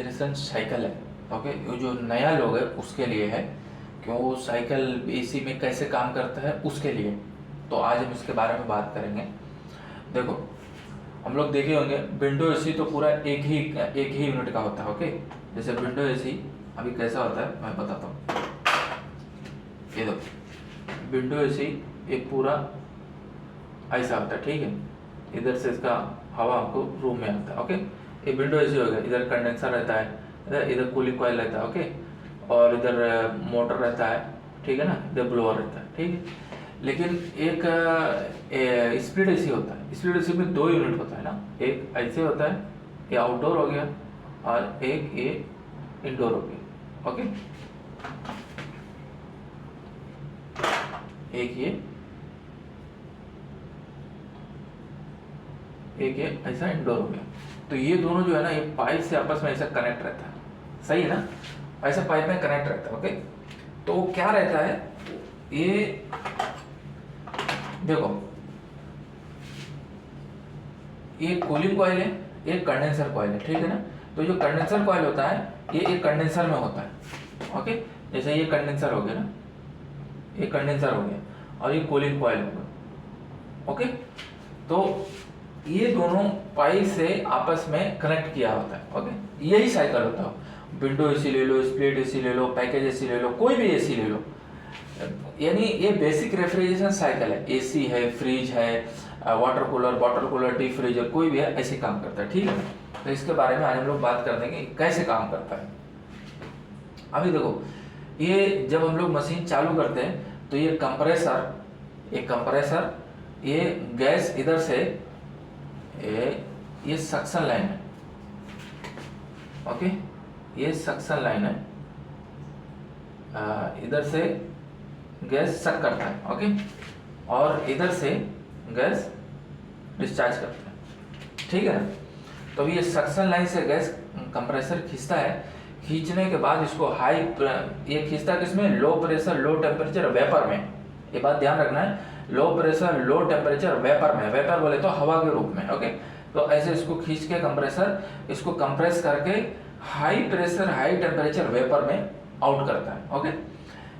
Refrigeration cycle है। Okay, ये जो नया लोग है उसके लिए है, क्यों वो साइकिल एसी में कैसे काम करता है उसके लिए। तो आज हम इसके बारे में बात करेंगे। देखो, हम लोग देखे होंगे विंडो एसी तो पूरा एक ही यूनिट का होता है। ओके, जैसे विंडो एसी अभी कैसा होता है मैं बताता हूँ। ये देखो, विंडो एसी एक पूरा ऐसा होता है, ठीक है। इधर से इसका हवा हमको रूम में आता है। ओके, ये विंडो एसी हो गया। इधर कंडेंसर रहता है, इधर कूलिंग कॉइल रहता है। ओके, और इधर मोटर रहता है, ठीक है ना, इधर ब्लोअर रहता है, ठीक है। लेकिन एक स्प्लिट एसी होता है। स्प्लिट एसी में दो यूनिट होता है ना, एक ऐसे होता है, ये आउटडोर हो गया, और एक ये इंडोर हो गया। ओके, एक ये ऐसा इंडोर हो गया। तो ये दोनों जो है ना, ये पाइप से आपस में ऐसा कनेक्ट रहता है, सही है ना, ऐसा पाइप में कनेक्ट रहता है। ओके, तो क्या रहता है, ये देखो, ये कूलिंग कॉइल है, ये कंडेंसर कॉइल है, ठीक है ना। तो जो कंडेंसर कॉइल होता है ये एक कंडेंसर में होता है। ओके, जैसे ये कंडेंसर हो गया ना, ये कंडेंसर हो गया, और ये कूलिंग कॉइल हो गया। ओके, तो ये दोनों पाइप से आपस में कनेक्ट किया होता है। ओके, यही साइकिल होता है। विंडो एसी ले लो, स्प्लिट एसी ले लो, पैकेज एसी ले लो, कोई भी एसी ले लो, यानी ये बेसिक रेफ्रिजरेशन साइकिल है। एसी है, फ्रिज है, वाटर कूलर, डीप फ्रीजर, कोई भी है ऐसे काम करता है, ठीक है। तो इसके बारे में आज हम लोग बात कर देंगे कैसे काम करता है। अभी देखो, ये जब हम लोग मशीन चालू करते हैं तो ये कंप्रेसर, ये गैस इधर से, ये सक्शन लाइन है। ओके, ये सक्शन लाइन है, इधर से गैस सक करता है। ओके, और इधर से गैस डिस्चार्ज करता है, ठीक है ना। तो ये सक्शन लाइन से गैस कंप्रेसर खींचता है। खींचने के बाद इसको ये खींचता है किसमें, low pressure low temperature vapour में। ये बात ध्यान रखना है, low pressure low temperature vapour में। वेपर बोले तो हवा के रूप में। ओके, तो ऐसे इसको खींच के कंप्रेसर इसको कंप्रेस करके high pressure high temperature vapour में आउट करता है। ओके,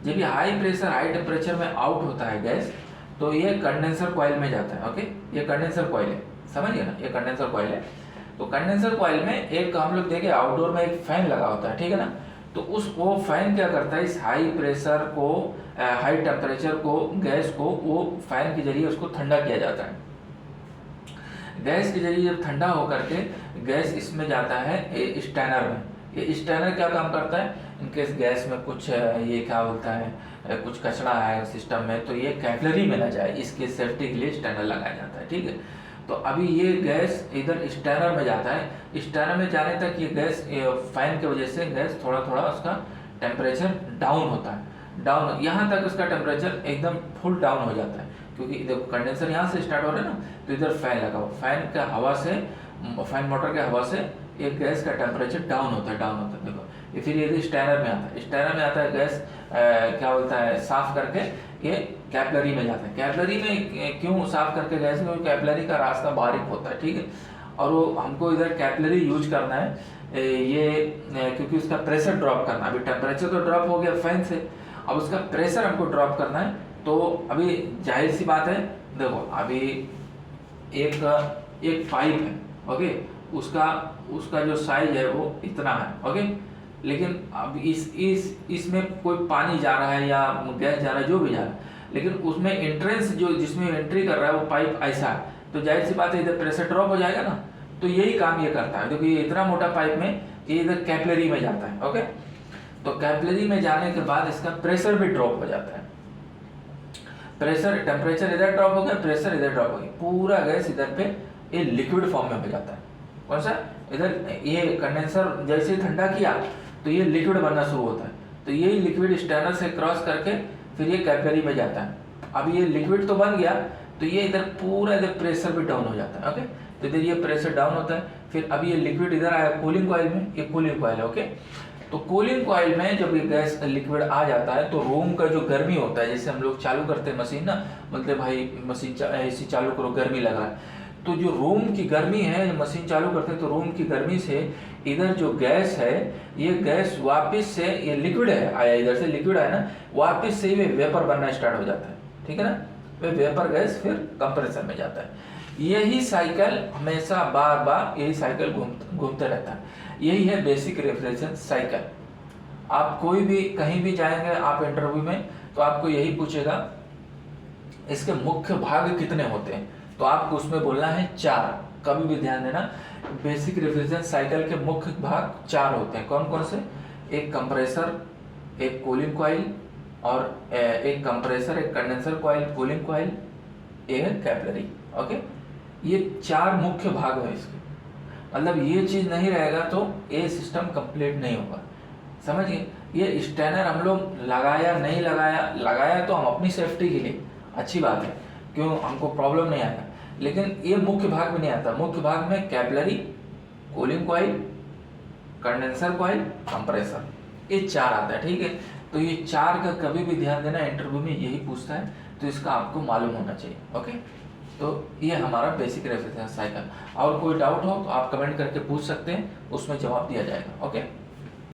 जब ये हाई प्रेशर हाई टेम्परेचर में आउट होता है गैस, तो ये कंडेंसर कॉइल में जाता है। ओके, ये कंडेंसर कॉइल है, समझ गए ना, ये कंडेंसर कॉइल है। तो कंडेंसर कॉइल में एक हम लोग देखे आउटडोर में एक फैन लगा होता है, ठीक है ना। तो वो फैन क्या करता है, इस हाई प्रेशर को हाई टेम्परेचर को गैस को वो फैन के जरिए उसको ठंडा किया जाता है। गैस के जरिए जब ठंडा होकर के गैस इसमें जाता है स्टैनर में। ये स्टैनर क्या काम करता है, इनकेस गैस में कुछ ये क्या बोलता है, कुछ कचरा है सिस्टम में, तो ये कैपिलरी में ना जाए, इसके सेफ्टी के लिए स्टैनर लगाया जाता है, ठीक है। तो अभी ये गैस इधर स्टैनर में जाता है। स्टैनर में जाने तक ये गैस फैन की वजह से गैस थोड़ा थोड़ा उसका टेम्परेचर डाउन होता है। डाउन यहाँ तक उसका टेम्परेचर एकदम फुल डाउन हो जाता है, क्योंकि देखो कंडेंसर यहाँ से स्टार्ट हो रहा है ना, तो इधर फैन लगा हुआ, फैन का हवा से, फैन मोटर के हवा से ये गैस का टेम्परेचर डाउन होता है। देखो, ये फिर ये स्टैनर में आता है। स्टैनर में आता है गैस, क्या बोलता है, साफ करके ये कैपिलरी में जाता है। कैपिलरी में क्यों साफ करके गैस, क्योंकि कैपिलरी का रास्ता बारीक होता है, ठीक है। और वो हमको इधर कैपिलरी यूज करना है ये, क्योंकि उसका प्रेशर ड्रॉप करना है। अभी टेम्परेचर तो ड्रॉप हो गया फैन से, अब उसका प्रेशर हमको ड्रॉप करना है। तो अभी जाहिर सी बात है, देखो अभी एक पाइप है। ओके, उसका जो साइज है वो इतना है। ओके, लेकिन अब इसमें कोई पानी जा रहा है या गैस जा रहा है, जो भी जा रहा है, लेकिन उसमें एंट्रेंस जो जिसमें एंट्री कर रहा है वो पाइप ऐसा है, तो जाहिर सी बात है इधर प्रेशर ड्रॉप हो जाएगा ना। तो यही काम ये करता है। देखो, ये इतना मोटा पाइप में ये इधर कैपिलरी में जाता है। ओके, तो कैपिलरी में जाने के बाद इसका प्रेशर भी ड्रॉप हो जाता है। प्रेशर, टेम्परेचर इधर ड्रॉप हो गया, प्रेशर इधर ड्रॉप हो गया, पूरा गैस इधर पे ये लिक्विड फॉर्म में हो जाता है। कौन सा, इधर ये कंडेंसर जैसे ठंडा किया तो ये लिक्विड बनना शुरू होता है। तो यही लिक्विड स्टैनर से क्रॉस करके फिर ये कैपिलरी में जाता है। अब ये लिक्विड तो बन गया, तो ये इधर पूरा इधर प्रेशर भी डाउन हो जाता है। ओके, तो इधर ये प्रेशर डाउन होता है। फिर अब ये लिक्विड इधर आया कूलिंग कॉइल में, ये कूलिंग कॉइल है। ओके, तो कूलिंग कॉइल में जब ये गैस लिक्विड आ जाता है, तो रूम का जो गर्मी होता है, जैसे हम लोग चालू करते हैं मशीन ना, मतलब भाई मशीन एसी चालू करो, गर्मी लगा है, तो जो रूम की गर्मी है, मशीन चालू करते हैं तो रूम की गर्मी से इधर जो गैस है, ये गैस वापस से, ये लिक्विड है आया, इधर से लिक्विड आया ना, वापस से ये वेपर बनना स्टार्ट हो जाता है, ठीक है ना। वे वेपर गैस फिर कंप्रेसर में जाता है। यही साइकिल हमेशा बार बार यही साइकिल घूमते रहता है। यही है बेसिक रेफ्रिजरेशन साइकिल। आप कोई भी कहीं भी जाएंगे आप इंटरव्यू में, तो आपको यही पूछेगा इसके मुख्य भाग कितने होते हैं, तो आपको उसमें बोलना है 4। कभी भी ध्यान देना, बेसिक रेफ्रिजरेशन साइकिल के मुख्य भाग 4 होते हैं। कौन कौन से? एक कंप्रेसर, एक कूलिंग कॉइल, और एक कंप्रेसर, एक कंडेंसर कॉइल, कूलिंग कॉइल, एक है कैपिलरी। ओके, ये 4 मुख्य भाग है इसके। मतलब ये चीज नहीं रहेगा तो ये सिस्टम कंप्लीट नहीं होगा, समझिए। ये स्टैनर हम लोग लगाया नहीं लगाया तो हम अपनी सेफ्टी के लिए अच्छी बात है, क्यों, हमको प्रॉब्लम नहीं आएगा, लेकिन ये मुख्य भाग में नहीं आता। मुख्य भाग में capillary, cooling coil, condenser coil, compressor, ये 4 आता है, ठीक है। तो ये 4 का कभी भी ध्यान देना, इंटरव्यू में यही पूछता है, तो इसका आपको मालूम होना चाहिए। ओके, तो ये हमारा बेसिक रेफ्रिजरेशन साइकिल। और कोई डाउट हो तो आप कमेंट करके पूछ सकते हैं, उसमें जवाब दिया जाएगा। ओके।